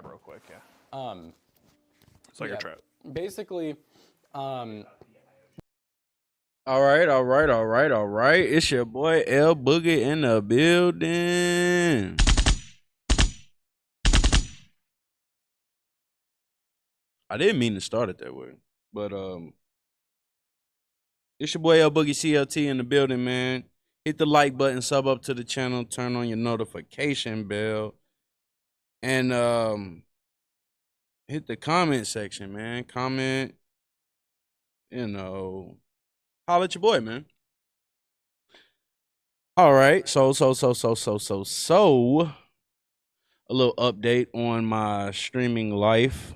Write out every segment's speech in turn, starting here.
trap real quick, yeah. It's like yeah, a trap. basically, All right. It's your boy L Boogie in the building. I didn't mean to start it that way, but it's your boy L Boogie CLT in the building, man. Hit the like button, sub up to the channel, turn on your notification bell, and hit the comment section, man. Comment, holla at your boy, man. All right, so a little update on my streaming life.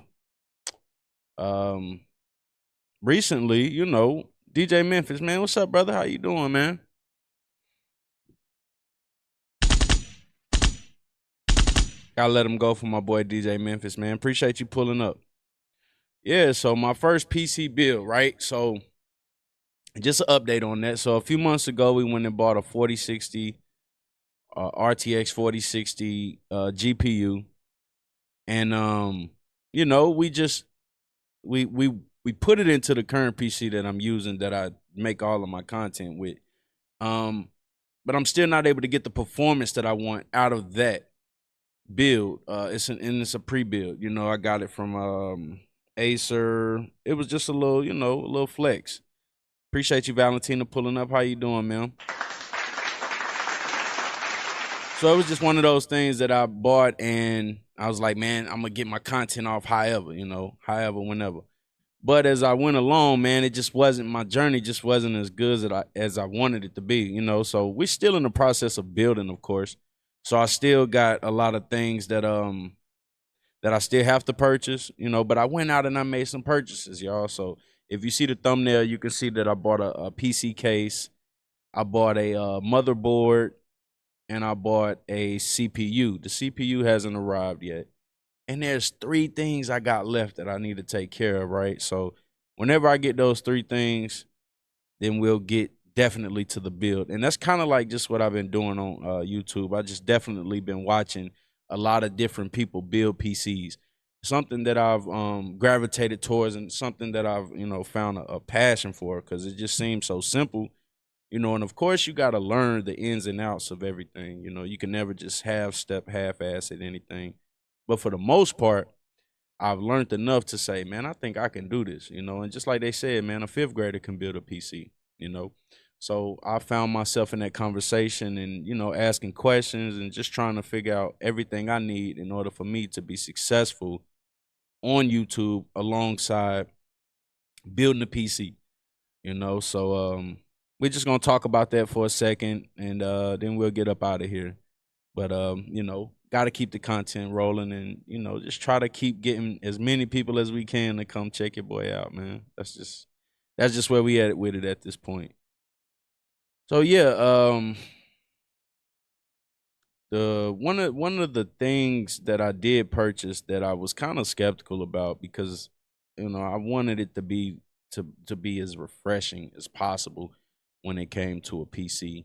Recently, DJ Memphis, man, what's up, brother? How you doing, man? Gotta let him go for my boy DJ Memphis, man. Appreciate you pulling up. Yeah, so my first PC build, right? So just an update on that. So a few months ago, we went and bought a 4060 RTX 4060 GPU, and we put it into the current PC that I'm using, that I make all of my content with. But I'm still not able to get the performance that I want out of that build. It's a pre-build. I got it from Acer. It was just a little flex. Appreciate you, Valentina, pulling up. How you doing, man? So it was just one of those things that I bought, and I was like, man, I'm gonna get my content off however, whenever. But as I went along, man, it just wasn't, my journey just wasn't as good as I wanted it to be, So we're still in the process of building, of course. So I still got a lot of things that I still have to purchase, But I went out and I made some purchases, y'all. So if you see the thumbnail, you can see that I bought a PC case, I bought a motherboard, and I bought a CPU. The CPU hasn't arrived yet. And there's 3 things I got left that I need to take care of, right? So whenever I get those 3 things, then we'll get definitely to the build. And that's kind of like just what I've been doing on YouTube. I just definitely been watching a lot of different people build PCs. Something that I've gravitated towards, and something that I've, found a passion for, because it just seems so simple. And of course you got to learn the ins and outs of everything. You can never just half-ass at anything. But for the most part, I've learned enough to say, man, I think I can do this, And just like they said, man, a 5th grader can build a PC, So I found myself in that conversation and, asking questions and just trying to figure out everything I need in order for me to be successful on YouTube alongside building a PC, So we're just going to talk about that for a second, and then we'll get up out of here. But, got to keep the content rolling, and, just try to keep getting as many people as we can to come check your boy out, man. That's just where we at with it at this point. So yeah, one of the things that I did purchase that I was kind of skeptical about, because, I wanted it to be as refreshing as possible when it came to a PC.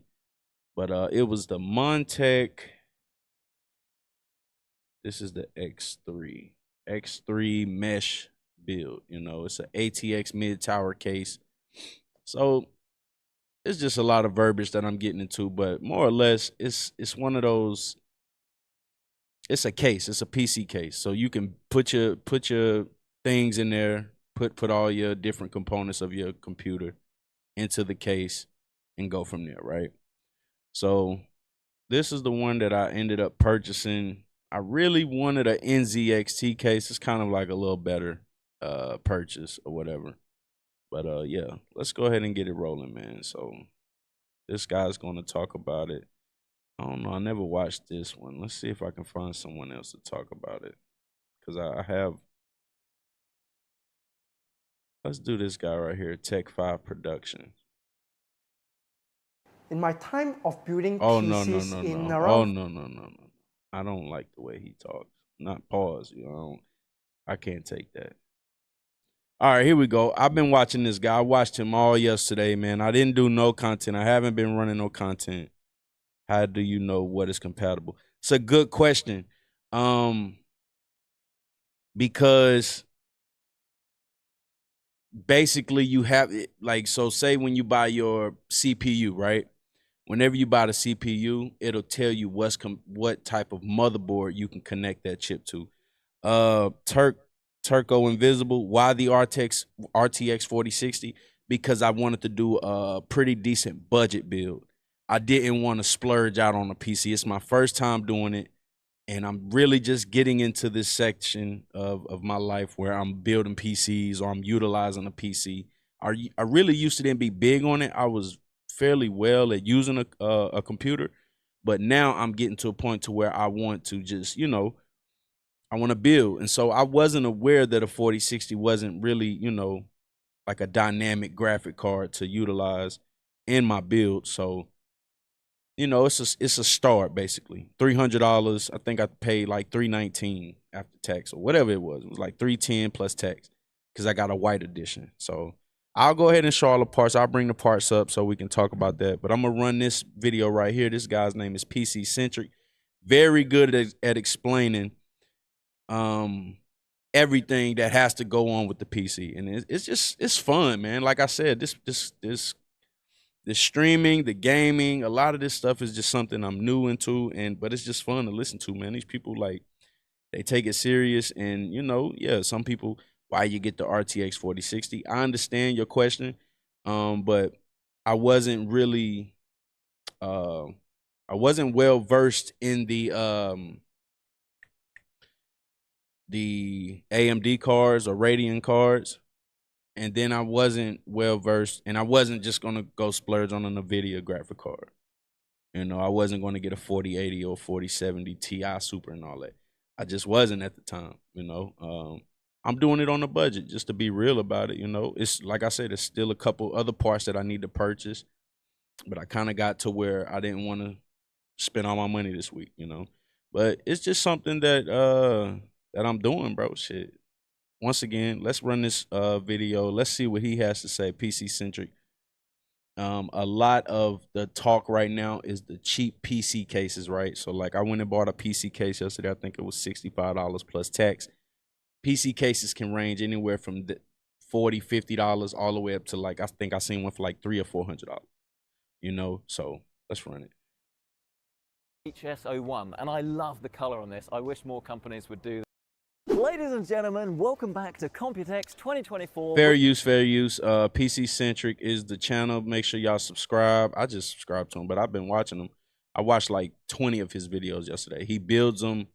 But it was the Montech. This is the X3 mesh build. It's an ATX mid tower case. So it's just a lot of verbiage that I'm getting into, but more or less, it's one of those. It's a case. It's a PC case, so you can put your things in there, put all your different components of your computer into the case, and go from there, right? So this is the one that I ended up purchasing. I really wanted an NZXT case. It's kind of like a little better purchase or whatever. But yeah, let's go ahead and get it rolling, man. So this guy's going to talk about it. I don't know. I never watched this one. Let's see if I can find someone else to talk about it, because I have. Let's do this guy right here, Tech 5 Production. In my time of building Oh PCs no. in Oh around no. I don't like the way he talks. Not pause, I can't take that. All right, here we go. I've been watching this guy. I watched him all yesterday, man. I didn't do no content. I haven't been running no content. How do you know what is compatible? It's a good question. because basically you have it like, so say when you buy your CPU, right? Whenever you buy the CPU, it'll tell you what type of motherboard you can connect that chip to. Turco Invisible. Why the RTX 4060? Because I wanted to do a pretty decent budget build. I didn't want to splurge out on a PC. It's my first time doing it, and I'm really just getting into this section of my life where I'm building PCs or I'm utilizing a PC. I really used to didn't be big on it. I was fairly well at using a computer, but now I'm getting to a point to where I want to just, I want to build. And so I wasn't aware that a 4060 wasn't really, like a dynamic graphic card to utilize in my build. So, it's a start basically. $300. I think I paid like $319 after tax or whatever it was. It was like $310 plus tax because I got a white edition. So I'll go ahead and show all the parts. I'll bring the parts up so we can talk about that. But I'm gonna run this video right here. This guy's name is PC Centric. Very good at explaining everything that has to go on with the PC, and it's fun, man. Like I said, this streaming, the gaming, a lot of this stuff is just something I'm new into, but it's just fun to listen to, man. These people, like, they take it serious, and yeah, some people, why you get the RTX 4060? I understand your question, but I wasn't really I wasn't well versed in the AMD cards or Radeon cards, and then I wasn't well versed, and I wasn't just gonna go splurge on an NVIDIA graphic card. I wasn't gonna get a 4080 or 4070 Ti Super and all that. I just wasn't at the time. I'm doing it on a budget, just to be real about it. It's like I said, there's still a couple other parts that I need to purchase, but I kind of got to where I didn't want to spend all my money this week. But it's just something that I'm doing, bro. Shit. Once again, let's run this video. Let's see what he has to say. PC Centric. A lot of the talk right now is the cheap PC cases, right? So like, I went and bought a PC case yesterday. I think it was $65 plus tax. PC cases can range anywhere from $40, $50 all the way up to, like, I think I seen one for like $300 or $400. So let's run it. HS01, and I love the color on this. I wish more companies would do that. Ladies and gentlemen, welcome back to Computex 2024. Fair use, fair use. PC Centric is the channel. Make sure y'all subscribe. I just subscribed to him, but I've been watching him. I watched like 20 of his videos yesterday. He builds them.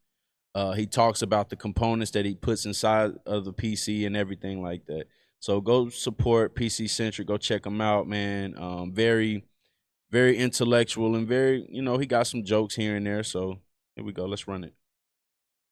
He talks about the components that he puts inside of the PC and everything like that. So go support PC Centric. Go check him out, man. Very, very intellectual and very, he got some jokes here and there. So here we go. Let's run it.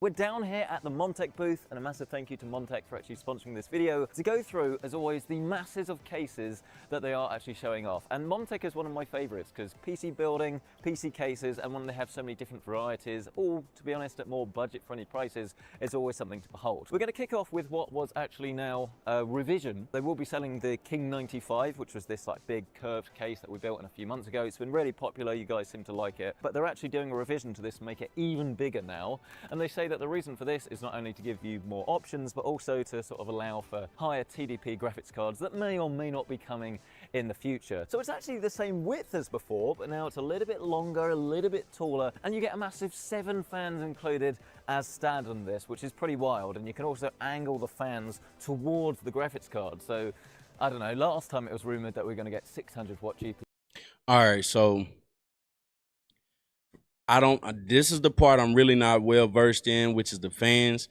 We're down here at the Montech booth, and a massive thank you to Montech for actually sponsoring this video to go through, as always, the masses of cases that they are actually showing off. And Montech is one of my favorites because PC building, PC cases, and when they have so many different varieties, all, to be honest, at more budget-friendly prices, it's always something to behold. We're going to kick off with what was actually now a revision. They will be selling the King 95, which was this like big curved case that we built in a few months ago. It's been really popular. You guys seem to like it, but they're actually doing a revision to this to make it even bigger now. And they say that the reason for this is not only to give you more options, but also to sort of allow for higher TDP graphics cards that may or may not be coming in the future. So it's actually the same width as before, but now it's a little bit longer, a little bit taller, and you get a massive 7 fans included as standard on this, which is pretty wild. And you can also angle the fans towards the graphics card. So I don't know, last time it was rumored that we're going to get 600 watt GPU. All right, so this is the part I'm really not well versed in, which is the fans.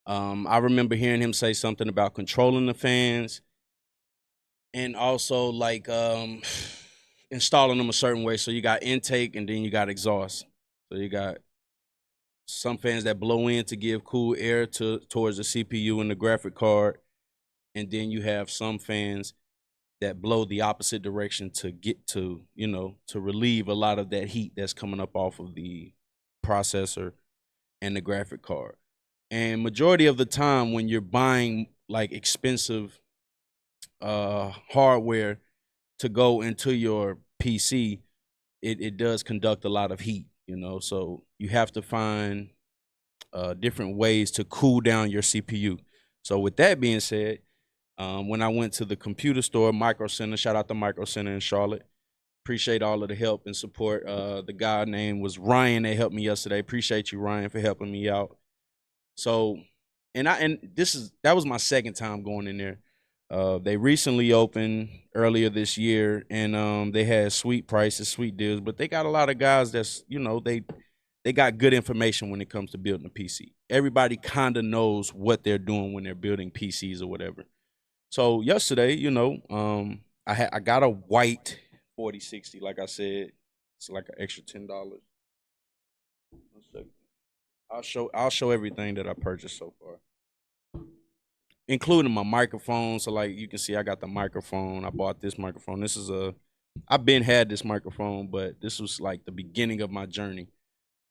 I remember hearing him say something about controlling the fans and also like installing them a certain way. So you got intake and then you got exhaust. So you got some fans that blow in to give cool air towards the CPU and the graphic card. And then you have some fans that blow the opposite direction to get to, to relieve a lot of that heat that's coming up off of the processor and the graphic card. And majority of the time when you're buying like expensive hardware to go into your PC, it does conduct a lot of heat, so you have to find different ways to cool down your CPU. So with that being said, when I went to the computer store, Micro Center, shout out to Micro Center in Charlotte. Appreciate all of the help and support. The guy name was Ryan. They helped me yesterday. Appreciate you, Ryan, for helping me out. So, that was my second time going in there. They recently opened earlier this year, and they had sweet prices, sweet deals. But they got a lot of guys that's, they got good information when it comes to building a PC. Everybody kind of knows what they're doing when they're building PCs or whatever. So yesterday, I got a white 4060, like I said. It's like an extra $10. 1 second. I'll show everything that I purchased so far, including my microphone. So like you can see, I got the microphone. I bought this microphone. I've been had this microphone, but this was like the beginning of my journey.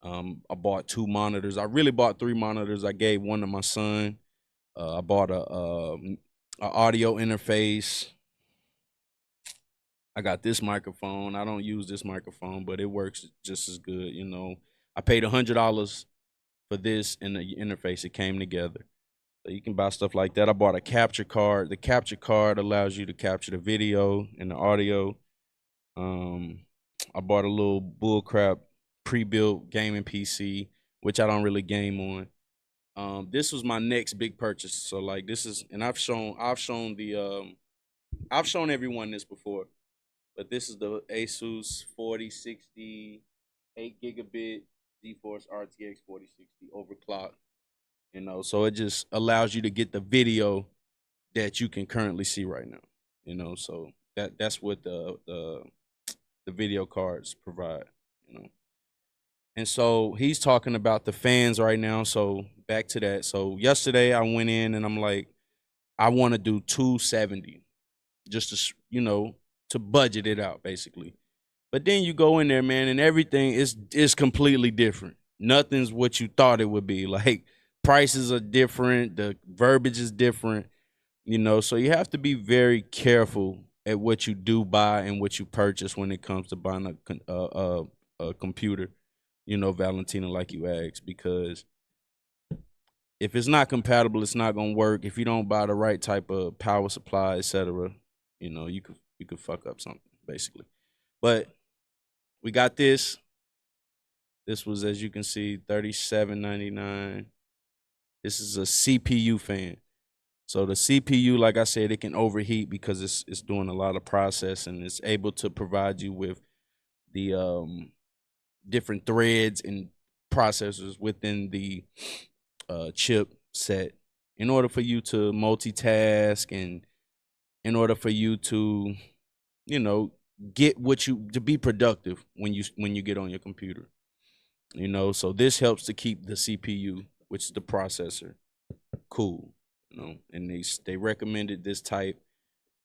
I bought 2 monitors. I really bought 3 monitors. I gave one to my son. I bought a audio interface. I got this microphone. I don't use this microphone, but it works just as good. I paid $100 for this and the interface. It came together. So you can buy stuff like that. I bought a capture card. The capture card allows you to capture the video and the audio. I bought a little bullcrap pre-built gaming PC, which I don't really game on. This was my next big purchase. So like this is, and I've shown everyone this before, but this is the Asus 4060 8 gigabit GeForce RTX 4060 overclock. So it just allows you to get the video that you can currently see right now. So that's what the video cards provide. And so he's talking about the fans right now. So back to that. So yesterday I went in and I'm like, I want to do 270 just to budget it out basically. But then you go in there, man, and everything is completely different. Nothing's what you thought it would be. Like prices are different, the verbiage is different, so you have to be very careful at what you do buy and what you purchase when it comes to buying a computer. Valentina, like you asked, because if it's not compatible, it's not gonna work. If you don't buy the right type of power supply, etc., you could fuck up something basically. But we got this. This was, as you can see, $37.99. This is a CPU fan. So the CPU, like I said, it can overheat because it's doing a lot of processing. It's able to provide you with the different threads and processors within the chip set in order for you to multitask and in order for you to get to be productive when you get on your computer. So this helps to keep the CPU, which is the processor, cool. And they recommended this type.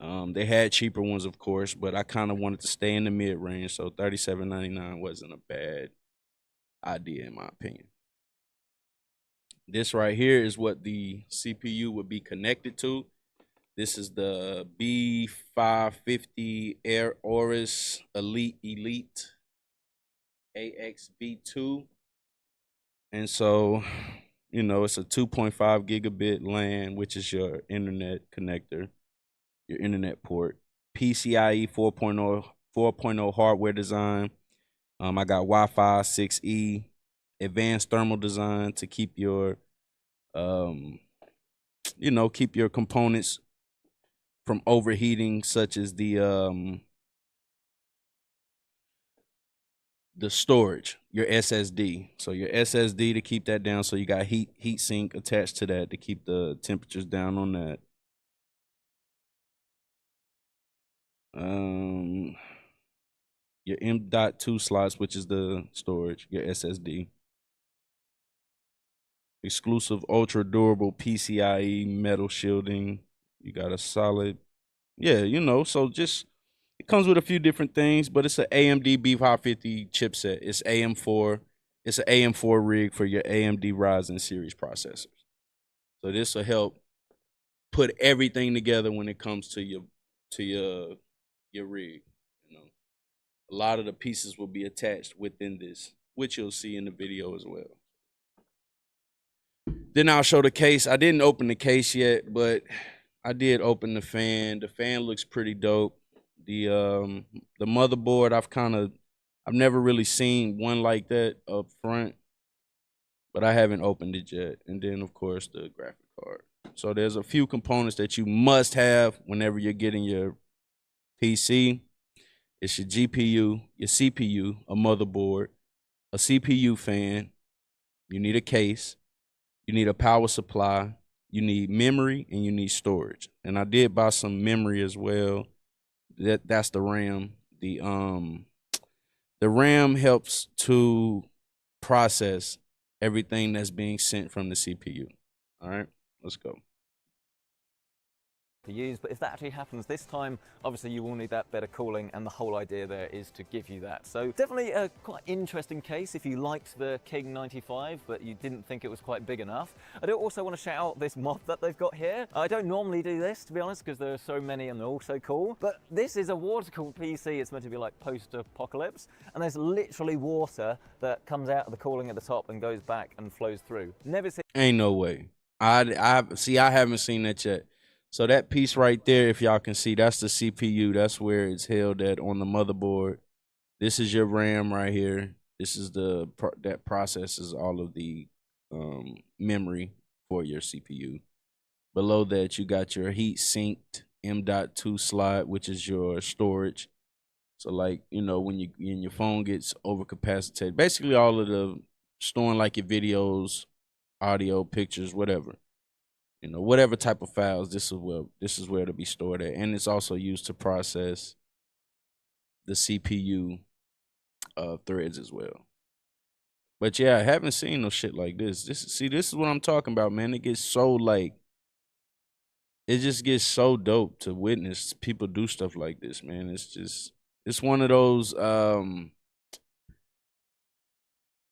They had cheaper ones, of course, but I kind of wanted to stay in the mid range, so $37.99 wasn't a bad idea in my opinion. This right here is what the CPU would be connected to. This is the B550 Air Aorus Elite AXB2. And so, it's a 2.5 gigabit LAN, which is your internet connector, your internet port. PCIe 4.0 hardware design. I got Wi-Fi 6E, advanced thermal design to keep your, keep your components from overheating, such as the storage, your SSD. So your SSD to keep that down. So you got heat sink attached to that to keep the temperatures down on that. Your M.2 slots, which is the storage, your SSD. Exclusive ultra durable PCIe metal shielding. You got a solid, so just it comes with a few different things, but it's an AMD B550 chipset. It's AM4. It's an AM4 rig for your AMD Ryzen series processors. So this will help put everything together when it comes to your rig. A lot of the pieces will be attached within this, which you'll see in the video as well. Then I'll show the case. I didn't open the case yet, but I did open the fan. The fan looks pretty dope. The motherboard, I've never really seen one like that up front, but I haven't opened it yet. And then of course the graphic card. So there's a few components that you must have whenever you're getting your PC. It's your GPU, your CPU, a motherboard, a CPU fan. You need a case. You need a power supply. You need memory and you need storage. And I did buy some memory as well. That's the RAM. The RAM helps to process everything that's being sent from the CPU. All right, let's go. To use, but if that actually happens this time, obviously you will need that better cooling, and the whole idea there is to give you that. So definitely a quite interesting case if you liked the King 95 but you didn't think it was quite big enough. I do also want to shout out this mod that they've got here. I don't normally do this, to be honest, because there are so many and they're all so cool, but this is a water-cooled PC. It's meant to be like post-apocalypse, and there's literally water that comes out of the cooling at the top and goes back and flows through. Never seen. Ain't no way. I haven't seen that yet. So that piece right there, if y'all can see, that's the CPU. That's where it's held at on the motherboard. This is your RAM right here. This is that processes all of the memory for your CPU. Below that, you got your heat sinked M.2 slot, which is your storage. So like, you know, when your phone gets overcapacitated, basically all of the storing like your videos, audio, pictures, whatever. You know, whatever type of files, this is where it'll be stored at. And it's also used to process the CPU threads as well. But yeah, I haven't seen no shit like this. This is what I'm talking about, man. It gets so like, it just gets so dope to witness people do stuff like this, man. It's one of those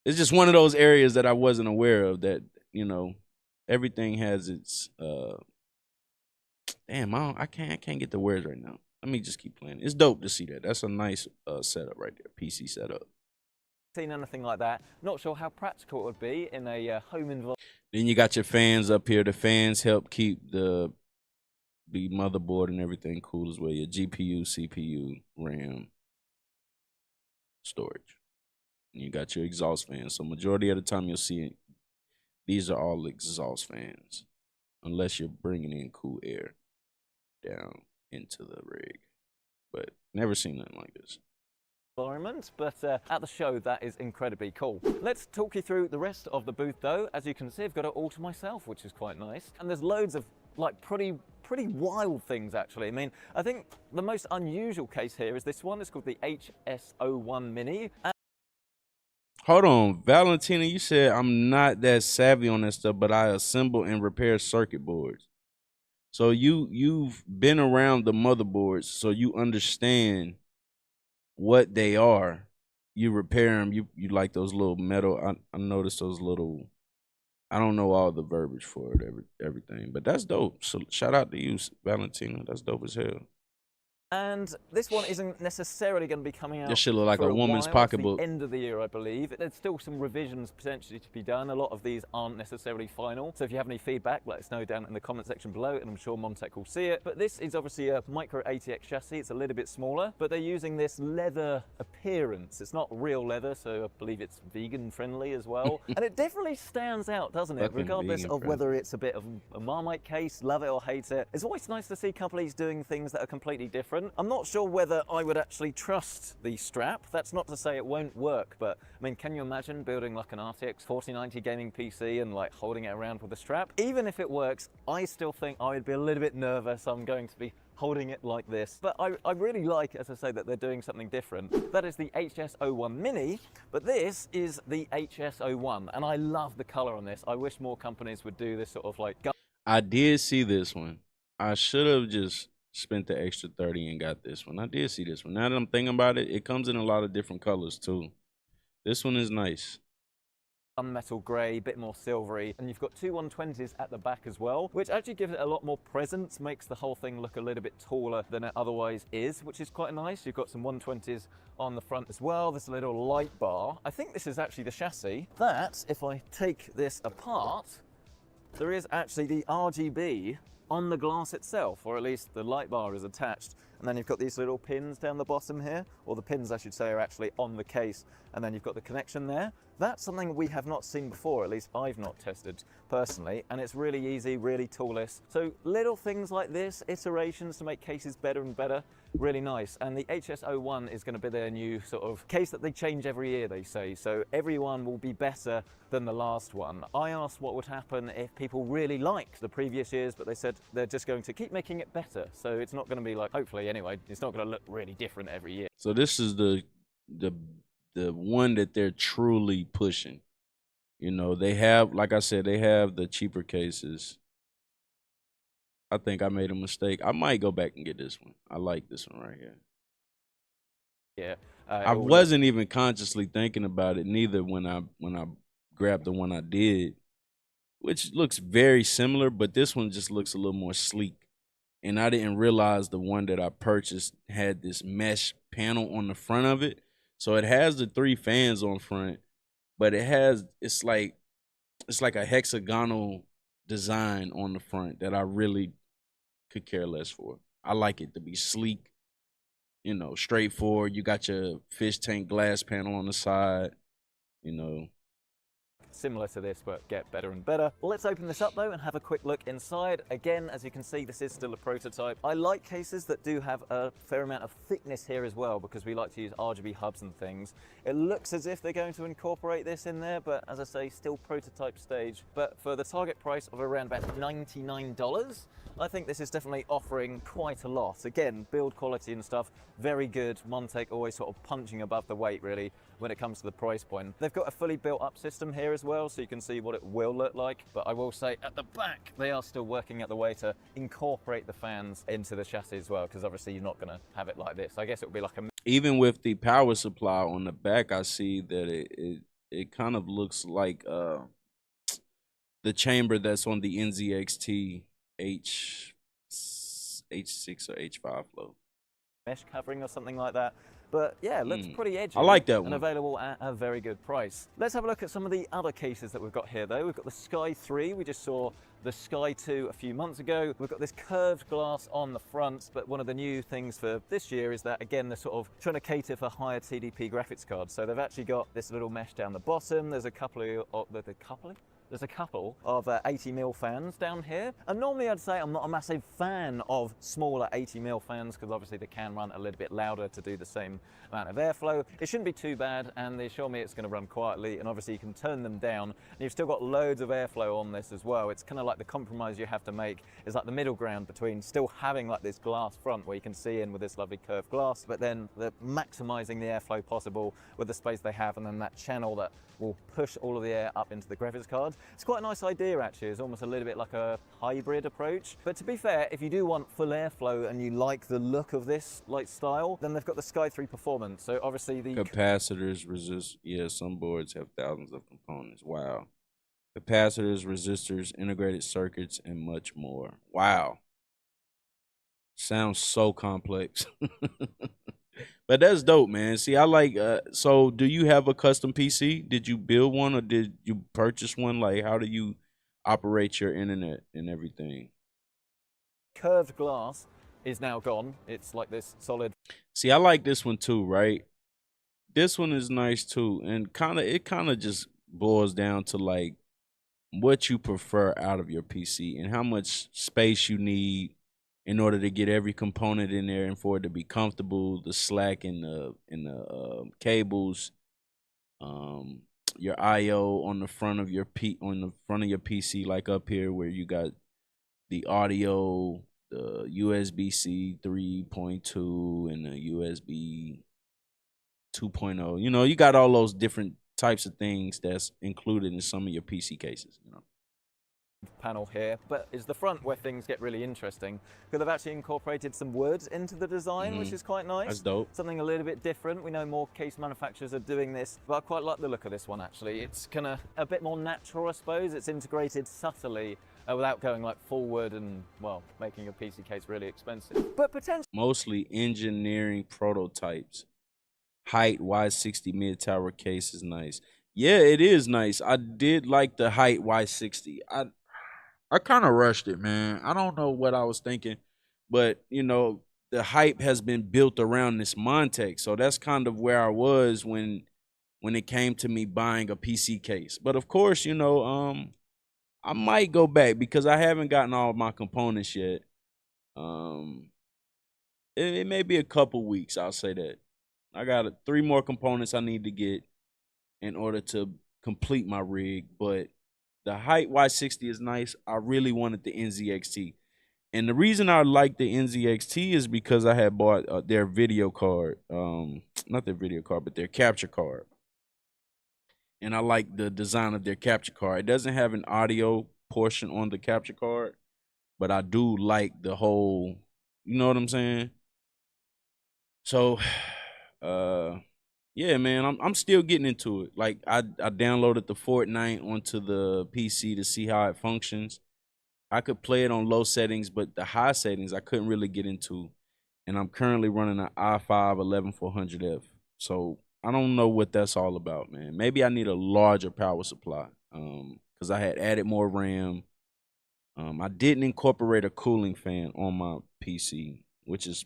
it's just one of those areas that I wasn't aware of, that, you know, everything has its damn, I can't get the words right now. Let me just keep playing. It's dope to see that. That's a nice setup right there, PC setup. Seen anything like that. Not sure how practical it would be in a home environment. Then you got your fans up here. The fans help keep the motherboard and everything cool as well. Your GPU, CPU, RAM, storage. And you got your exhaust fans. So majority of the time you'll see it. These are all exhaust fans, unless you're bringing in cool air down into the rig. But never seen nothing like this. Environment, but at the show that is incredibly cool. Let's talk you through the rest of the booth though. As you can see, I've got it all to myself, which is quite nice. And there's loads of like pretty wild things actually. I mean, I think the most unusual case here is this one. It's called the HS01 Mini. Hold on, Valentina, you said I'm not that savvy on that stuff, but I assemble and repair circuit boards. So you've been around the motherboards, so you understand what they are. You repair them. You like those little metal. I noticed those little. I don't know all the verbiage for it, everything, but that's dope. So shout out to you, Valentina. That's dope as hell. And this one isn't necessarily going to be coming out. This should look like a woman's while. pocketbook. It's the end of the year, I believe. There's still some revisions potentially to be done. A lot of these aren't necessarily final. So if you have any feedback, let us know down in the comment section below, and I'm sure Momtech will see it. But this is obviously a micro RTX chassis. It's a little bit smaller, but they're using this leather appearance. It's not real leather, so I believe it's vegan friendly as well. And it definitely stands out, doesn't it? Fucking regardless of vegan whether it's a bit of a Marmite case, love it or hate it. It's always nice to see companies doing things that are completely different. I'm not sure whether I would actually trust the strap. That's not to say it won't work, but I mean, can you imagine building like an RTX 4090 gaming PC and like holding it around with a strap? Even if it works, I still think I would be a little bit nervous. I'm going to be holding it like this. But I really like, as I say, that they're doing something different. That is the HS01 Mini, but this is the HS01, and I love the color on this. I wish more companies would do this sort of like... I did see this one. I should have just spent the extra 30 and got this one. I did see this one. Now that I'm thinking about it, it comes in a lot of different colors too. This one is nice. Gunmetal grey, bit more silvery, and you've got two 120s at the back as well, which actually gives it a lot more presence, makes the whole thing look a little bit taller than it otherwise is, which is quite nice. You've got some 120s on the front as well. This little light bar. I think this is actually the chassis. That, if I take this apart, there is actually the RGB on the glass itself, or at least the light bar is attached. And then you've got these little pins down the bottom here, or the pins I should say are actually on the case, and then you've got the connection there. That's something we have not seen before, at least I've not tested personally, and it's really easy, really toolless. So little things like this, iterations to make cases better and better, really nice. And the HS01 is going to be their new sort of case that they change every year, they say. So every one will be better than the last one. I asked what would happen if people really liked the previous years, but they said they're just going to keep making it better. So it's not going to be like, hopefully anyway, it's not going to look really different every year. So this is the one that they're truly pushing. You know, they have, like I said, they have the cheaper cases. I think I made a mistake. I might go back and get this one. I like this one right here. Yeah. I wasn't even consciously thinking about it neither when I grabbed the one I did, which looks very similar, but this one just looks a little more sleek. And I didn't realize the one that I purchased had this mesh panel on the front of it. So it has the 3 fans on front, but it's like a hexagonal design on the front that I really could care less for. I like it to be sleek, you know, straightforward. You got your fish tank glass panel on the side, you know. Similar to this, but get better and better. Let's open this up though and have a quick look inside. Again, as you can see, this is still a prototype. I like cases that do have a fair amount of thickness here as well, because we like to use RGB hubs and things. It looks as if they're going to incorporate this in there, but as I say, still prototype stage. But for the target price of around about $99, I think this is definitely offering quite a lot. Again, build quality and stuff, very good. Montech always sort of punching above the weight really when it comes to the price point. They've got a fully built up system here as well, so you can see what it will look like. But I will say at the back, they are still working out the way to incorporate the fans into the chassis as well, because obviously you're not gonna have it like this. I guess it would be like a... Even with the power supply on the back, I see that it kind of looks like the chamber that's on the NZXT H6 or H5 flow. Mesh covering or something like that. But yeah, it looks pretty edgy. I like that one. And available at a very good price. Let's have a look at some of the other cases that we've got here though. We've got the Sky 3, we just saw the Sky 2 a few months ago. We've got this curved glass on the front, but one of the new things for this year is that, again, they're sort of trying to cater for higher TDP graphics cards. So they've actually got this little mesh down the bottom. There's a couple of 80mm fans down here. And normally I'd say I'm not a massive fan of smaller 80mm fans, because obviously they can run a little bit louder to do the same amount of airflow. It shouldn't be too bad, and they assure me it's going to run quietly, and obviously you can turn them down, and you've still got loads of airflow on this as well. It's kind of like the compromise you have to make is like the middle ground between still having like this glass front where you can see in with this lovely curved glass, but then they're maximizing the airflow possible with the space they have, and then that channel that will push all of the air up into the graphics card. It's quite a nice idea actually. It's almost a little bit like a hybrid approach. But to be fair, if you do want full airflow and you like the look of this like style, then they've got the Sky 3 Performance. So obviously the capacitors, resist. Yeah, some boards have thousands of components. Wow. Capacitors, resistors, integrated circuits, and much more. Wow. Sounds so complex. But that's dope, man. See, I like, so do you have a custom PC? Did you build one or did you purchase one? Like, how do you operate your internet and everything? Curved glass is now gone. It's like this solid. See, I like this one too, right? This one is nice too. And it kind of just boils down to like what you prefer out of your PC and how much space you need in order to get every component in there and for it to be comfortable, the slack in the cables, your I/O on the front of your PC, like up here where you got the audio, the USB-C 3.2 and the USB 2.0. You know, you got all those different types of things that's included in some of your PC cases, you know. Panel here, but it's the front where things get really interesting, because they've actually incorporated some wood into the design, which is quite nice. That's dope. Something a little bit different. We know more case manufacturers are doing this, but I quite like the look of this one actually. It's kind of a bit more natural, I suppose. It's integrated subtly without going like forward and, well, making a PC case really expensive. But potentially mostly engineering prototypes. Height Y60 mid tower case is nice. Yeah, it is nice. I did like the height Y60. I kind of rushed it, man. I don't know what I was thinking, but you know, the hype has been built around this Montec, so that's kind of where I was when it came to me buying a PC case. But of course, you know, I might go back because I haven't gotten all of my components yet. Um, it may be a couple weeks. I'll say that. I got 3 more components I need to get in order to complete my rig. But the height Y60 is nice. I really wanted the NZXT. And the reason I like the NZXT is because I had bought their video card. Not their video card, but their capture card. And I like the design of their capture card. It doesn't have an audio portion on the capture card, but I do like the whole, you know what I'm saying? So, yeah, man, I'm still getting into it. Like I downloaded the Fortnite onto the PC to see how it functions. I could play it on low settings, but the high settings I couldn't really get into. And I'm currently running an i5 11400F. So I don't know what that's all about, man. Maybe I need a larger power supply. Because I had added more RAM. I didn't incorporate a cooling fan on my PC, which is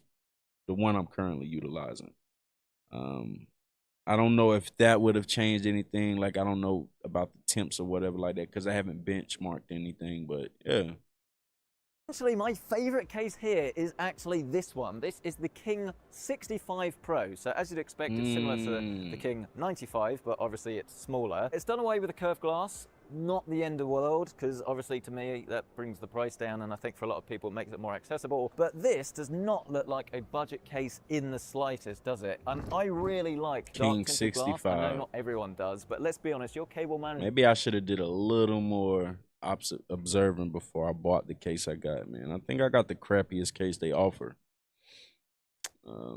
the one I'm currently utilizing. I don't know if that would have changed anything. Like, I don't know about the temps or whatever like that because I haven't benchmarked anything, but yeah. Actually, my favorite case here is actually this one. This is the King 65 Pro. So as you'd expect, it's similar to the King 95, but obviously it's smaller. It's done away with the curved glass. Not the end of the world, because obviously to me that brings the price down, and I think for a lot of people it makes it more accessible. But this does not look like a budget case in the slightest, does it? And I really like King dark tinted glass. 65. I know not everyone does, but let's be honest, your cable management. Maybe I should have did a little more observing before I bought the case I got, man. I think I got the crappiest case they offer.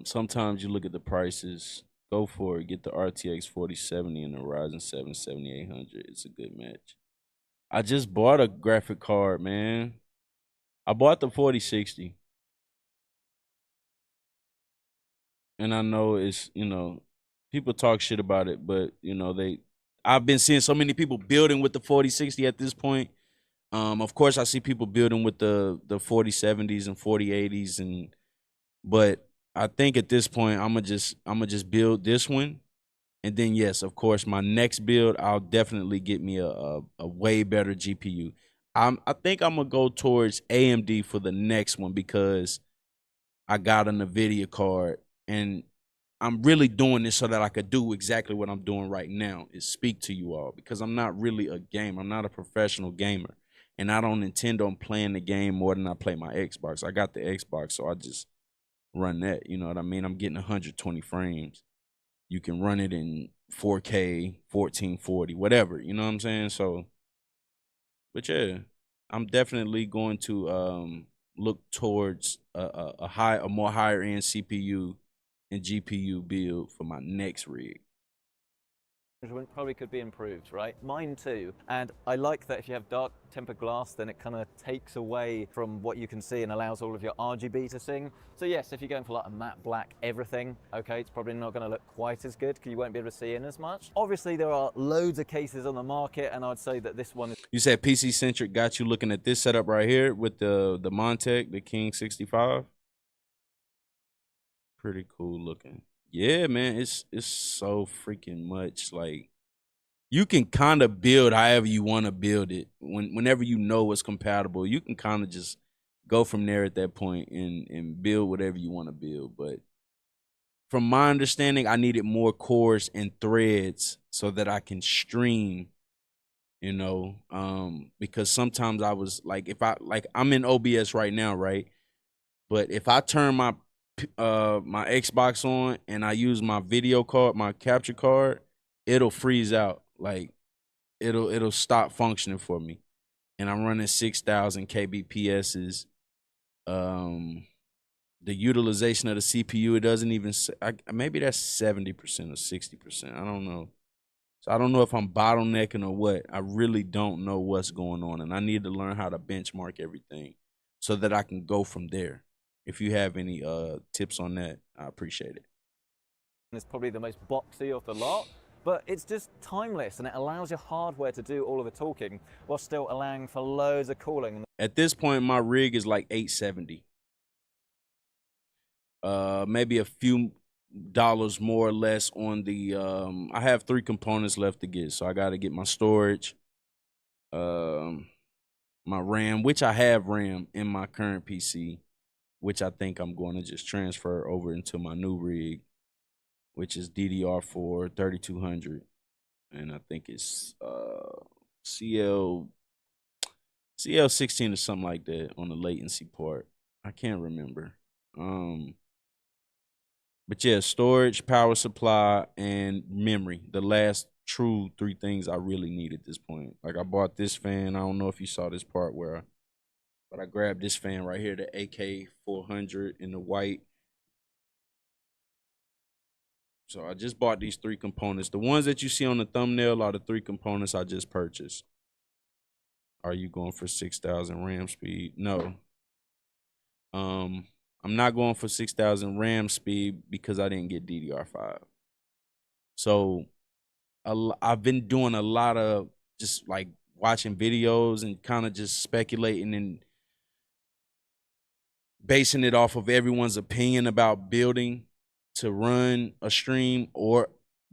Sometimes you look at the prices. Go for it. Get the RTX 4070 and the Ryzen 7 7800. It's a good match. I just bought a graphic card, man. I bought the 4060. And I know it's, you know, people talk shit about it, but, you know, I've been seeing so many people building with the 4060 at this point. Of course, I see people building with the 4070s and 4080s, but I think at this point I'm gonna just build this one, and then yes, of course, my next build I'll definitely get me a way better GPU. I think I'm gonna go towards AMD for the next one because I got an NVIDIA card, and I'm really doing this so that I could do exactly what I'm doing right now, is speak to you all, because I'm not really a gamer. I'm not a professional gamer, and I don't intend on playing the game more than I play my Xbox. I got the Xbox, so I just run that. You know what I mean? I'm getting 120 frames. You can run it in 4K, 1440, whatever. You know what I'm saying? So, but yeah, I'm definitely going to look towards a more higher end CPU and GPU build for my next rig. Probably could be improved, right? Mine too. And I like that if you have dark tempered glass, then it kind of takes away from what you can see and allows all of your RGB to sing. So yes, if you're going for like a matte black everything, okay, it's probably not going to look quite as good because you won't be able to see in as much. Obviously, there are loads of cases on the market, and I'd say that this one is... You said PC centric got you looking at this setup right here with the Montec, the King 65. Pretty cool looking. Yeah, man, it's so freaking much. Like, you can kind of build however you want to build it. Whenever you know it's compatible, you can kind of just go from there at that point and build whatever you want to build. But from my understanding, I needed more cores and threads so that I can stream, you know, because sometimes I was like, I'm in OBS right now, right? But if I turn my Xbox on and I use my video card, my capture card, it'll freeze out. Like, it'll stop functioning for me. And I'm running 6,000 kbps's. The utilization of the CPU, it doesn't even, maybe that's 70% or 60%. I don't know. So I don't know if I'm bottlenecking or what. I really don't know what's going on, and I need to learn how to benchmark everything so that I can go from there. If you have any tips on that, I appreciate it. It's probably the most boxy of the lot. but it's just timeless and it allows your hardware to do all of the talking while still allowing for loads of cooling. At this point, my rig is like 870. Maybe a few dollars more or less on the I have 3 components left to get. So I got to get my storage, my RAM, which I have RAM in my current PC, which I think I'm going to just transfer over into my new rig, which is DDR4 3200, and I think it's CL16 or something like that on the latency part. I can't remember. But yeah, storage, power supply, and memory. The last true 3 things I really need at this point. Like I bought this fan. I don't know if you saw this part but I grabbed this fan right here, the AK400 in the white. So I just bought these 3 components. The ones that you see on the thumbnail are the 3 components I just purchased. Are you going for 6,000 RAM speed? No. I'm not going for 6,000 RAM speed because I didn't get DDR5. So I've been doing a lot of just like watching videos and kind of just speculating and basing it off of everyone's opinion about building to run a stream or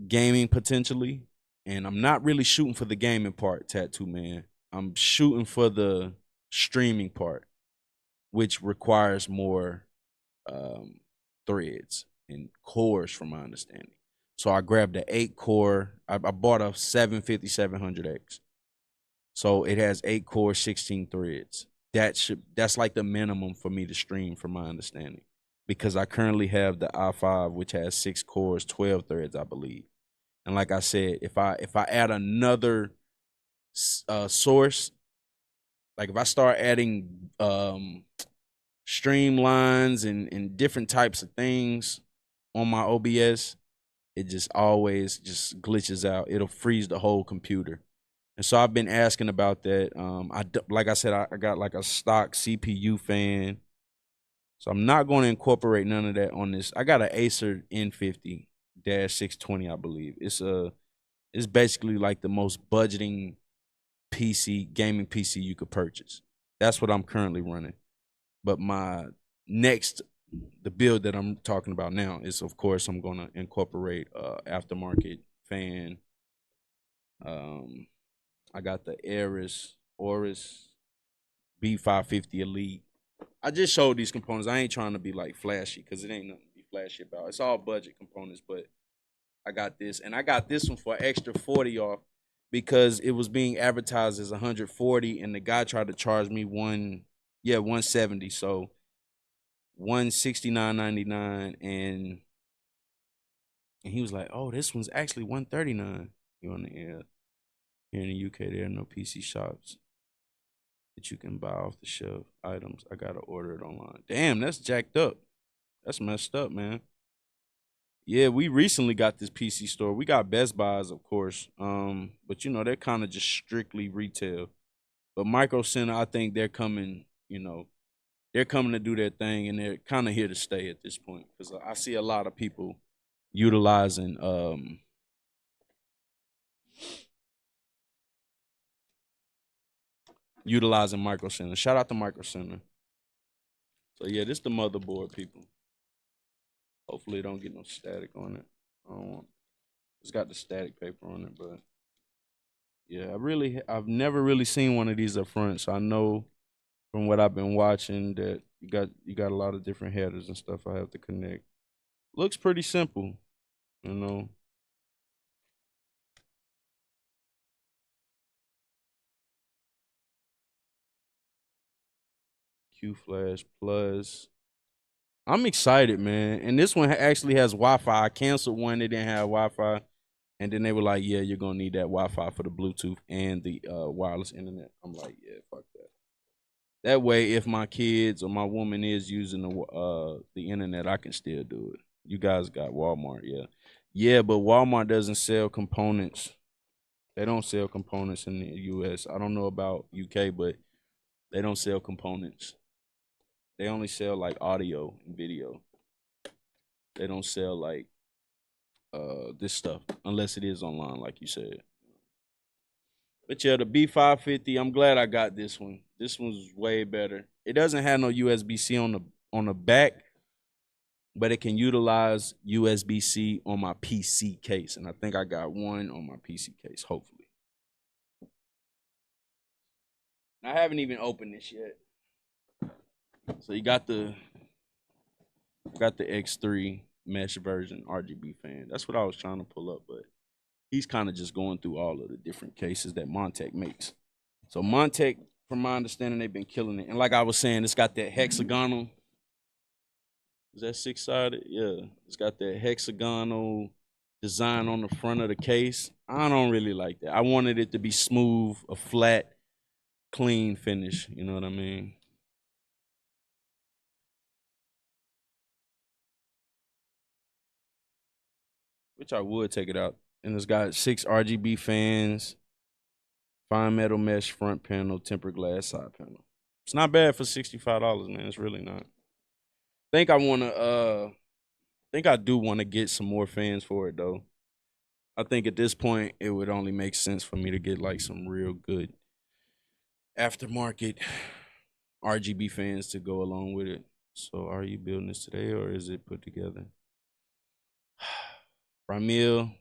gaming potentially. And I'm not really shooting for the gaming part, Tattoo Man. I'm shooting for the streaming part, which requires more threads and cores from my understanding. So I grabbed the 8 core. I bought a 750-700X. So it has 8 core, 16 threads. That's like the minimum for me to stream from my understanding, because I currently have the i5, which has 6 cores, 12 threads, I believe. And like I said, if I add another source, like if I start adding streamlines and different types of things on my OBS, it just always just glitches out. It'll freeze the whole computer. And so I've been asking about that. Like I said, I got like a stock CPU fan. So I'm not going to incorporate none of that on this. I got an Acer N50-620, I believe. It's basically like the most budgeting gaming PC you could purchase. That's what I'm currently running. But the build that I'm talking about now is, of course, I'm going to incorporate aftermarket fan. I got the Aorus B550 Elite. I just showed these components. I ain't trying to be like flashy because it ain't nothing to be flashy about. It's all budget components, but I got this. And I got this one for an extra 40 off because it was being advertised as 140 and the guy tried to charge me 170. So $169.99 and he was like, "Oh, this one's actually $139." You on the air. Here in the UK, there are no PC shops that you can buy off the shelf items. I gotta order it online. Damn, that's jacked up. That's messed up, man. Yeah, we recently got this PC store. We got Best Buys, of course. But you know, they're kind of just strictly retail. But Micro Center, I think they're coming, they're coming to do their thing, and they're kind of here to stay at this point. Because I see a lot of people utilizing Micro Center. Shout out to Micro Center. So yeah, this the motherboard, people. Hopefully it don't get no static on it. It's got the static paper on it, but yeah, I've never really seen one of these up front. So I know from what I've been watching that you got a lot of different headers and stuff I have to connect. Looks pretty simple, you know. Q Flash Plus. I'm excited, man. And this one actually has Wi-Fi. I canceled one that didn't have Wi-Fi. And then they were like, yeah, you're going to need that Wi-Fi for the Bluetooth and the wireless internet. I'm like, yeah, fuck that. That way, if my kids or my woman is using the internet, I can still do it. You guys got Walmart, yeah. Yeah, but Walmart doesn't sell components. They don't sell components in the U.S. I don't know about U.K., but they don't sell components. They only sell like audio and video. They don't sell like this stuff unless it is online, like you said. But yeah, the B550, I'm glad I got this one. This one's way better. It doesn't have no USB-C on the back, but it can utilize USB-C on my PC case, and I think I got one on my PC case, hopefully. I haven't even opened this yet. So you got the X3 mesh version RGB fan. That's what I was trying to pull up, but he's kind of just going through all of the different cases that Montech makes. So Montech, from my understanding, they've been killing it. And like I was saying, it's got that hexagonal. Is that 6-sided? Yeah. It's got that hexagonal design on the front of the case. I don't really like that. I wanted it to be smooth, a flat, clean finish. You know what I mean? Which I would take it out. And it's got 6 RGB fans, fine metal mesh front panel, tempered glass side panel. It's not bad for $65, man. It's really not. I think I do want to get some more fans for it though. I think at this point it would only make sense for me to get like some real good aftermarket RGB fans to go along with it. So are you building this today or is it put together? Ramil,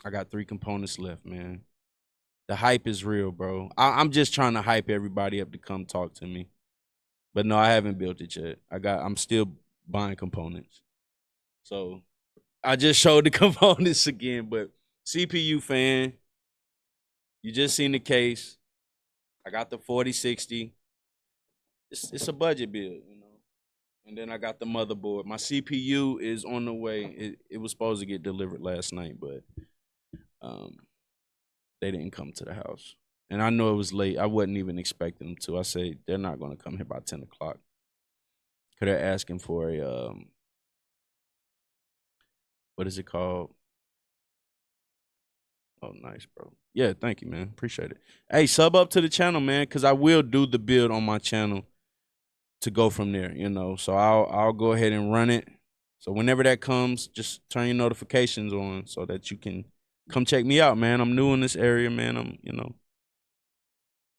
I got 3 components left, man. The hype is real, bro. I'm just trying to hype everybody up to come talk to me. But no, I haven't built it yet. I'm still buying components. So I just showed the components again, but CPU fan, you just seen the case. I got the 4060. It's a budget build, you know. And then I got the motherboard. My CPU is on the way. It was supposed to get delivered last night, but they didn't come to the house. And I know it was late. I wasn't even expecting them to. I say they're not going to come here by 10 o'clock. Because they're asking for a, what is it called? Oh, nice, bro. Yeah, thank you, man. Appreciate it. Hey, sub up to the channel, man, because I will do the build on my channel to go from there, you know. So I'll go ahead and run it. So whenever that comes, just turn your notifications on so that you can come check me out, man. I'm new in this area, man.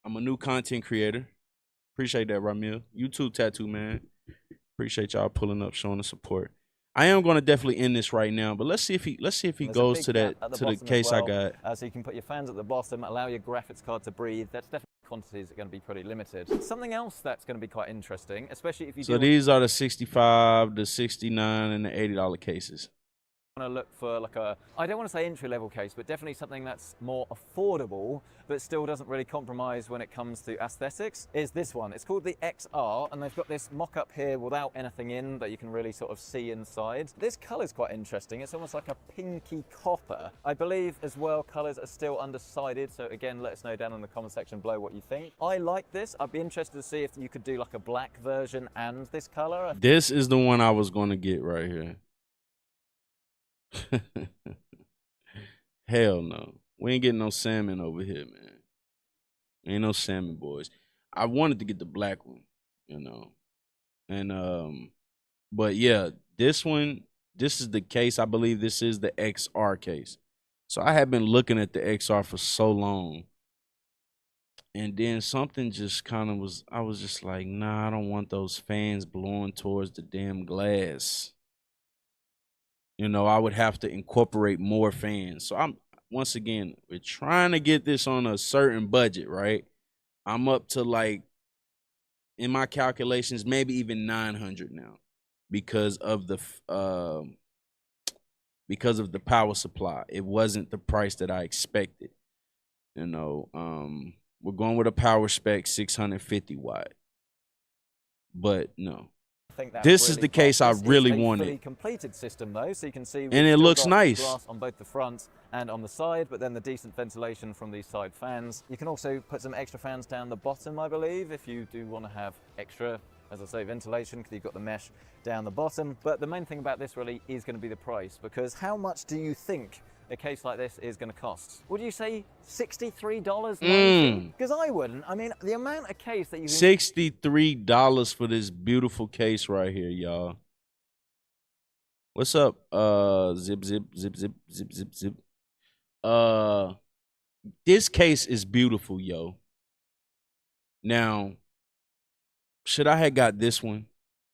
I'm a new content creator. Appreciate that, Ramil. YouTube tattoo, man. Appreciate y'all pulling up, showing the support. I am going to definitely end this right now, but let's see if he goes to the case I got. So you can put your fans at the bottom, allow your graphics card to breathe. That's definitely quantities are going to be pretty limited. Something else that's going to be quite interesting, especially if you So these are the 65, the 69, and the $80 cases. Want to look for like a, I don't want to say entry-level case, but definitely something that's more affordable but still doesn't really compromise when it comes to aesthetics, is this one. It's called the XR, and they've got this mock-up here without anything in that you can really sort of see inside. This color's quite interesting. It's almost like a pinky copper. I believe as well colors are still undecided, so again, let us know down in the comment section below what you think. I like this. I'd be interested to see if you could do like a black version and this color. This is the one I was going to get right here. Hell no. We ain't getting no salmon over here, man. Ain't no salmon, boys. I wanted to get the black one, you know. And but yeah, this one, this is the case. I believe this is the XR case. So I have been looking at the XR for so long. And then something just kind of was, I was just like, nah, I don't want those fans blowing towards the damn glass. You know, I would have to incorporate more fans. So once again, we're trying to get this on a certain budget, right? I'm up to like, in my calculations, maybe even 900 now because of the power supply. It wasn't the price that I expected. You know, we're going with a power spec 650 watt. But no. This is the case I really wanted. Fully completed system though, so you can see, and it looks nice. Glass on both the front and on the side, but then the decent ventilation from these side fans. You can also put some extra fans down the bottom, I believe, if you do want to have extra, as I say, ventilation, because you've got the mesh down the bottom. But the main thing about this really is going to be the price, because how much do you think a case like this is going to cost? Would you say $63.90? Because I wouldn't. I mean, the amount of case that you can... $63 for this beautiful case right here, y'all. What's up? Zip, zip, zip, zip, zip, zip, zip. This case is beautiful, yo. Now, should I have got this one,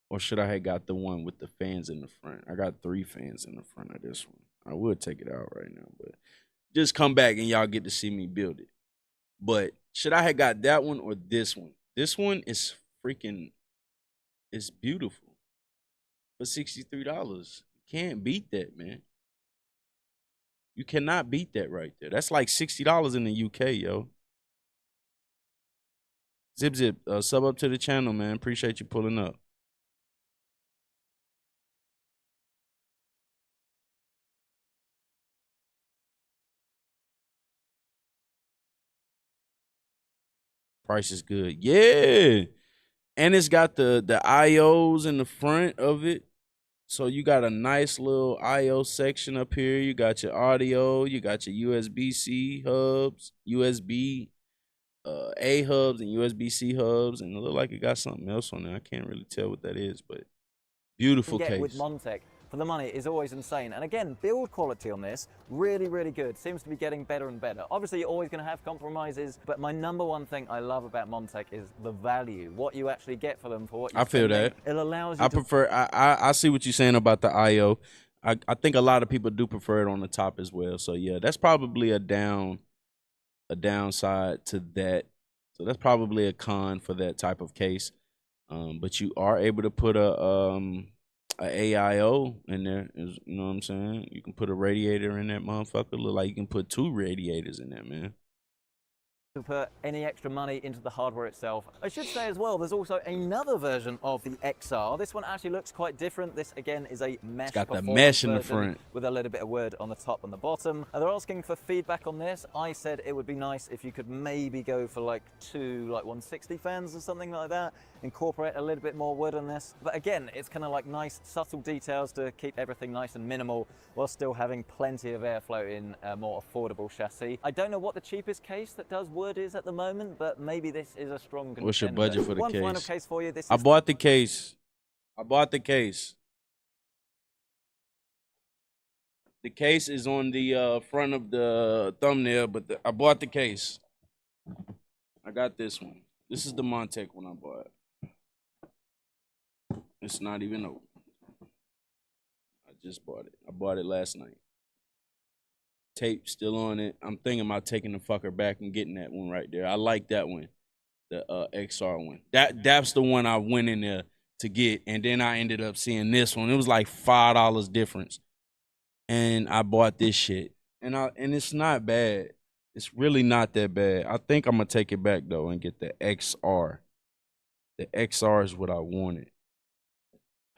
or should I have got the one with the fans in the front? I got 3 fans in the front of this one. I would take it out right now, but just come back and y'all get to see me build it. But should I have got that one or this one? This one is freaking, it's beautiful for $63. Can't beat that, man. You cannot beat that right there. That's like $60 in the UK, yo. Zip zip, sub up to the channel, man. Appreciate you pulling up. Price is good. Yeah. And it's got the IOs in the front of it. So you got a nice little IO section up here. You got your audio, you got your USB-C hubs, USB A hubs and USB-C hubs, and it look like it got something else on there. I can't really tell what that is, but beautiful case. With Montech for the money is always insane. And again, build quality on this, really, really good. Seems to be getting better and better. Obviously, you're always going to have compromises, but my #1 thing I love about Montech is the value, what you actually get for them for what you I feel spending. that. It allows you I to prefer, I see what you're saying about the IO. I think a lot of people do prefer it on the top as well. So yeah, that's probably a downside to that. So that's probably a con for that type of case. But you are able to put a AIO in there, you know what I'm saying? You can put a radiator in that motherfucker. Look like you can put 2 radiators in there, man. to put any extra money into the hardware itself. I should say as well, there's also another version of the XR. This one actually looks quite different. This again is a mesh. It's got the mesh in the front with a little bit of wood on the top and the bottom. They're asking for feedback on this. I said it would be nice if you could maybe go for like 2 160 fans or something like that. Incorporate a little bit more wood on this. But again, it's kind of like nice subtle details to keep everything nice and minimal while still having plenty of airflow in a more affordable chassis. I don't know what the cheapest case that does wood is at the moment, but maybe this is a strong contender. What's your budget for the One case? final case for you. This I is bought the case. I bought the case. The case is on the front of the thumbnail, but I bought the case. I got this one. This is the Montech one I bought. It's not even open. I just bought it. I bought it last night. Tape still on it. I'm thinking about taking the fucker back and getting that one right there. I like that one, the XR one. That's the one I went in there to get, and then I ended up seeing this one. It was like $5 difference, and I bought this shit. And it's not bad. It's really not that bad. I think I'm gonna take it back though and get the XR. The XR is what I wanted.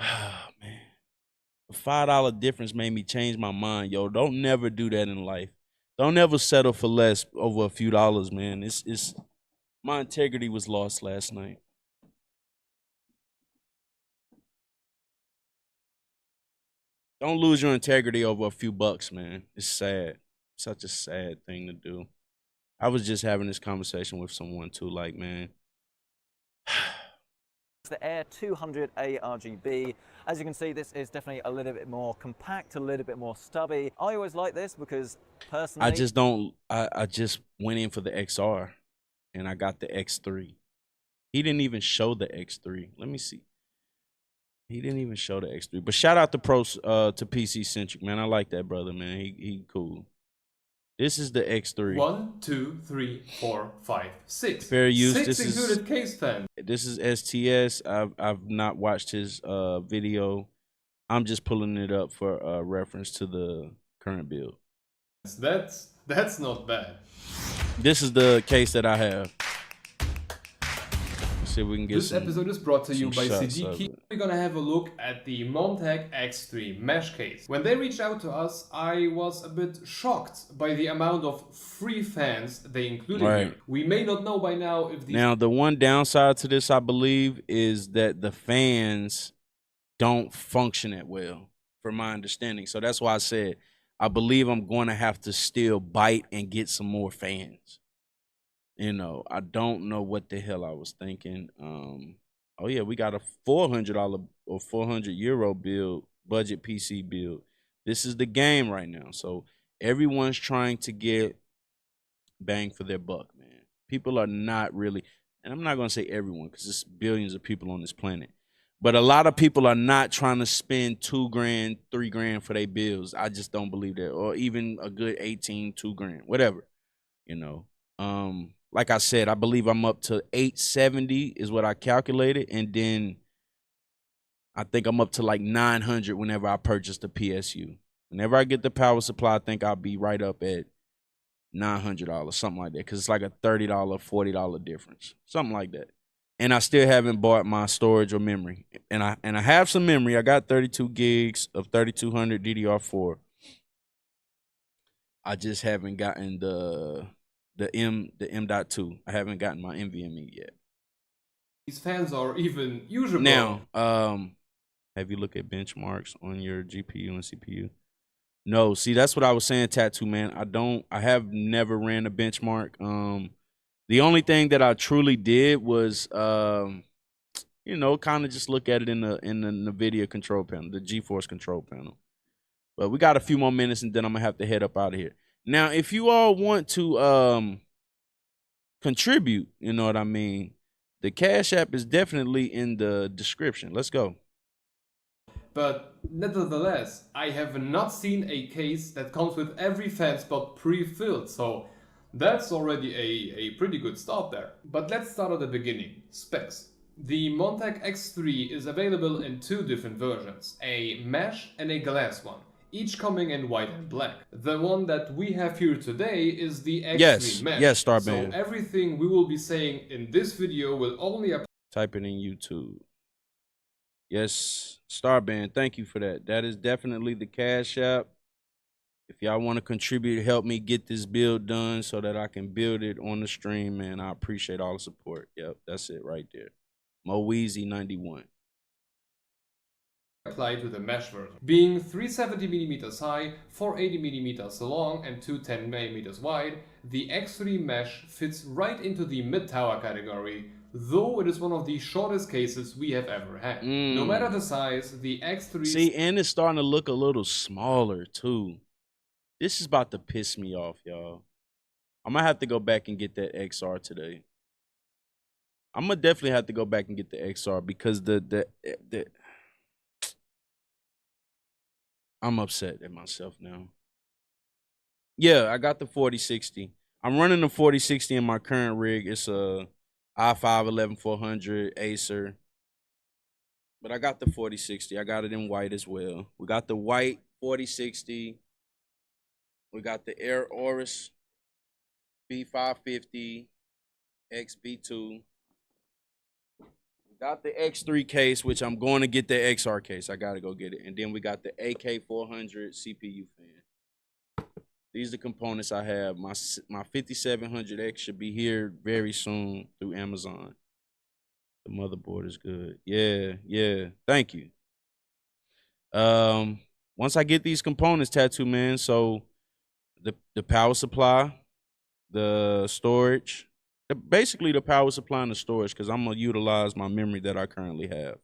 Oh, man. The $5 difference made me change my mind, yo. Don't never do that in life. Don't ever settle for less over a few dollars, man. It's my integrity was lost last night. Don't lose your integrity over a few bucks, man. It's sad. Such a sad thing to do. I was just having this conversation with someone too, like, man. the Air 200A RGB. As you can see, this is definitely a little bit more compact, a little bit more stubby. I always like this because personally, I just went in for the XR and I got the X3. He didn't even show the X3. Let me see. He didn't even show the X3. But shout out to to PC Centric, man. I like that brother, man. He cool. This is the X3. 1, 2, 3, 4, 5, 6. Fair use. 6 this included is, case fan. This is STS. I've not watched his video. I'm just pulling it up for reference to the current build. That's not bad. This is the case that I have. Let's see if we can get This episode is brought to you by shots Siddiqui. of it. We're gonna have a look at the Montech X3 mesh case. When they reached out to us, I was a bit shocked by the amount of free fans they included here. We may not know by now if these... Now, the one downside to this, I believe, is that the fans don't function that well, from my understanding. So that's why I said I believe I'm going to have to still bite and get some more fans. You know, I don't know what the hell I was thinking. Oh yeah, we got a $400 or €400 build budget PC build. This is the game right now. So everyone's trying to get bang for their buck, man. People are not really, and I'm not going to say everyone because there's billions of people on this planet, but a lot of people are not trying to spend $2 grand, $3 grand for their bills. I just don't believe that. Or even a good 18, $2 grand, whatever, you know. Like I said, I believe I'm up to 870 is what I calculated. And then I think I'm up to like 900 whenever I purchase the PSU. Whenever I get the power supply, I think I'll be right up at $900, something like that. Because it's like a $30, $40 difference, something like that. And I still haven't bought my storage or memory. And I have some memory. I got 32 gigs of 3200 DDR4. I just haven't gotten the M.2. I haven't gotten my NVMe yet. These fans are even usable. Now, have you looked at benchmarks on your GPU and CPU? No. See, that's what I was saying, Tattoo Man. I have never ran a benchmark. The only thing that I truly did was, you know, kind of just look at it in the NVIDIA control panel, the GeForce control panel. But we got a few more minutes, and then I'm gonna have to head up out of here. Now, if you all want to contribute, you know what I mean, the Cash App is definitely in the description. Let's go. But nevertheless, I have not seen a case that comes with every fan spot pre-filled, so that's already a pretty good start there. But let's start at the beginning. Specs. The Montech X3 is available in two different versions, a mesh and a glass one, each coming in white and black. The one that we have here today is the X3 mesh. Yes, Starband. So everything we will be saying in this video will only apply. Type it in YouTube. Yes, Starband, thank you for that. That is definitely the Cash App. If y'all want to contribute, help me get this build done so that I can build it on the stream, man. I appreciate all the support. Yep, that's it right there. Moeezy91. Applied to the mesh version. Being 370mm high, 480mm long, and 210mm wide, the X3 mesh fits right into the mid-tower category, though it is one of the shortest cases we have ever had. No matter the size, the X3... See, and it's starting to look a little smaller, too. This is about to piss me off, y'all. I'm going to have to go back and get that XR today. I'm going to definitely have to go back and get the XR because I'm upset at myself now. Yeah, I got the 4060. I'm running the 4060 in my current rig. It's a i5-11400 Acer. But I got the 4060. I got it in white as well. We got the white 4060. We got the Air Oris B550 XB2. We got the X3 case, which I'm going to get the XR case. I got to go get it. And then we got the AK400 CPU fan. These are the components I have. My 5700X should be here very soon through Amazon. The motherboard is good. Yeah. Thank you. Once I get these components, Tattoo Man, so the power supply, the storage, basically the power supply and the storage, because I'm going to utilize my memory that I currently have.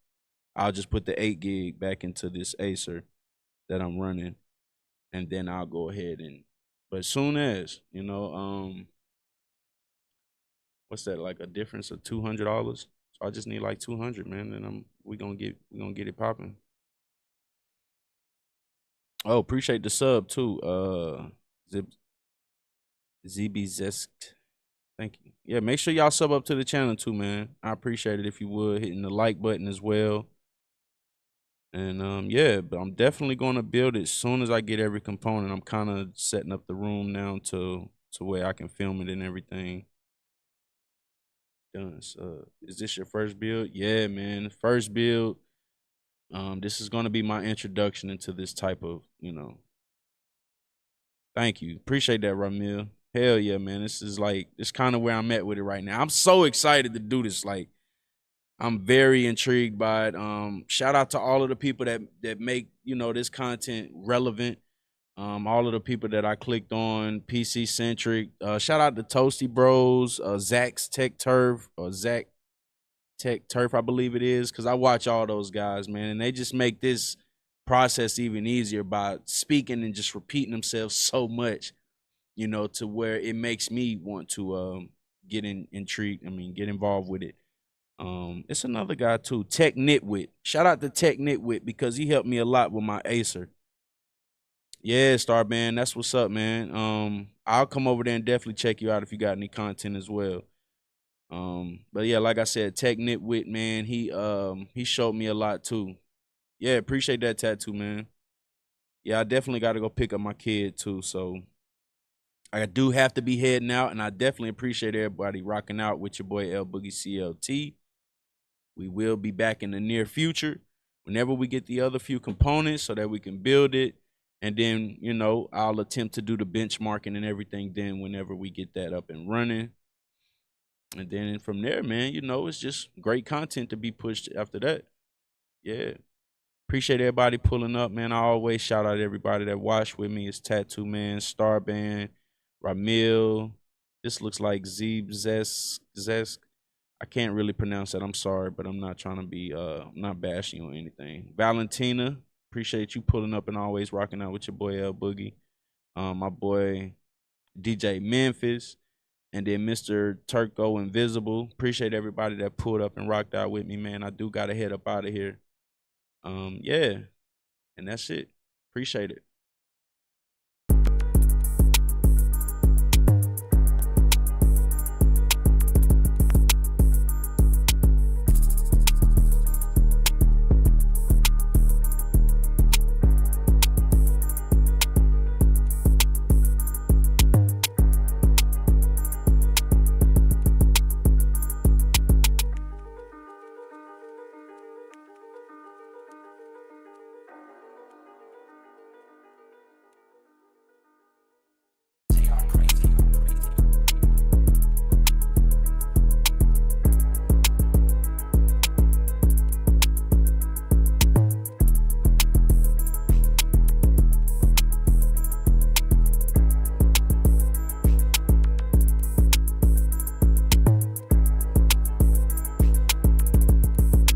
I'll just put the 8 gig back into this Acer that I'm running, and then I'll go ahead and, but as soon as, you know, what's that, like a difference of $200? So I just need like 200, man, and we gonna get it popping. Oh, appreciate the sub too. ZBZest. Thank you. Yeah, make sure y'all sub up to the channel too, man. I appreciate it if you would, hitting the like button as well. And yeah, but I'm definitely gonna build it as soon as I get every component. I'm kind of setting up the room now to where I can film it and everything. Done. So, is this your first build? Yeah, man, first build. This is gonna be my introduction into this type of, you know. Thank you, appreciate that, Ramil. Hell yeah, man. This is like, it's kind of where I'm at with it right now. I'm so excited to do this. Like, I'm very intrigued by it. Shout out to all of the people that make, you know, this content relevant. All of the people that I clicked on, PC Centric. Shout out to Toasty Bros, Zach's Tech Turf, or Zach Tech Turf, I believe it is, because I watch all those guys, man, and they just make this process even easier by speaking and just repeating themselves so much, you know, to where it makes me want to get intrigued. I mean, get involved with it. It's another guy too, Tech Nitwit. Shout out to Tech Nitwit because he helped me a lot with my Acer. Yeah, Starband, that's what's up, man. I'll come over there and definitely check you out if you got any content as well. But yeah, like I said, Tech Nitwit, man, he showed me a lot too. Yeah, appreciate that tattoo, man. Yeah, I definitely got to go pick up my kid too. So I do have to be heading out, and I definitely appreciate everybody rocking out with your boy L Boogie CLT. We will be back in the near future whenever we get the other few components so that we can build it. And then, you know, I'll attempt to do the benchmarking and everything then whenever we get that up and running. And then from there, man, you know, it's just great content to be pushed after that. Yeah. Appreciate everybody pulling up, man. I always shout out everybody that watched with me. It's Tattoo Man, Starband, Ramil. This looks like Zesk. I can't really pronounce that. I'm sorry, but I'm not trying to be I'm not bashing you or anything. Valentina, appreciate you pulling up and always rocking out with your boy L Boogie. My boy DJ Memphis, and then Mr. Turco Invisible. Appreciate everybody that pulled up and rocked out with me, man. I do gotta head up out of here. Yeah, and that's it. Appreciate it.